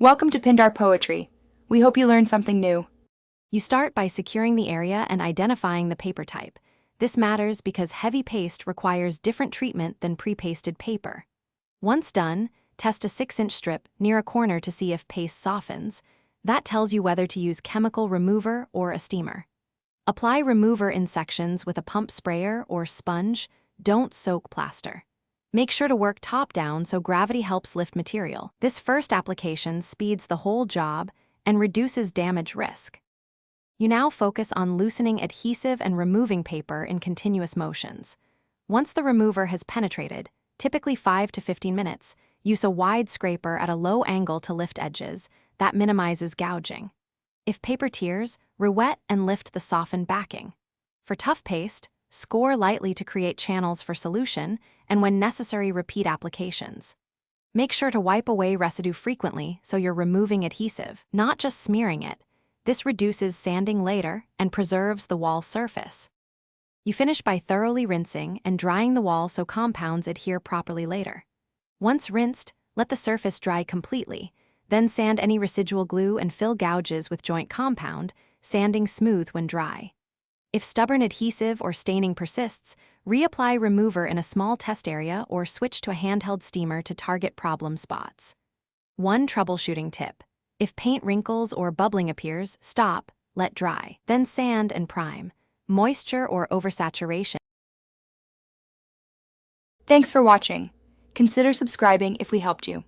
Welcome to Pindar Poetry. We hope you learned something new. You start by securing the area and identifying the paper type. This matters because heavy paste requires different treatment than pre-pasted paper. Once done, test a 6-inch strip near a corner to see if paste softens. That tells you whether to use chemical remover or a steamer. Apply remover in sections with a pump sprayer or sponge. Don't soak plaster. Make sure to work top down so gravity helps lift material. This first application speeds the whole job and reduces damage risk. You now focus on loosening adhesive and removing paper in continuous motions. Once the remover has penetrated, typically 5 to 15 minutes, use a wide scraper at a low angle to lift edges. That minimizes gouging. If paper tears, roulette and lift the softened backing. For tough paste, score lightly to create channels for solution, and when necessary, repeat applications. Make sure to wipe away residue frequently so you're removing adhesive, not just smearing it. This reduces sanding later and preserves the wall surface. You finish by thoroughly rinsing and drying the wall so compounds adhere properly later. Once rinsed, let the surface dry completely, then sand any residual glue and fill gouges with joint compound, sanding smooth when dry. If stubborn adhesive or staining persists, reapply remover in a small test area or switch to a handheld steamer to target problem spots. One troubleshooting tip: if paint wrinkles or bubbling appears, stop, let dry, then sand and prime. Moisture or oversaturation. Thanks for watching. Consider subscribing if we helped you.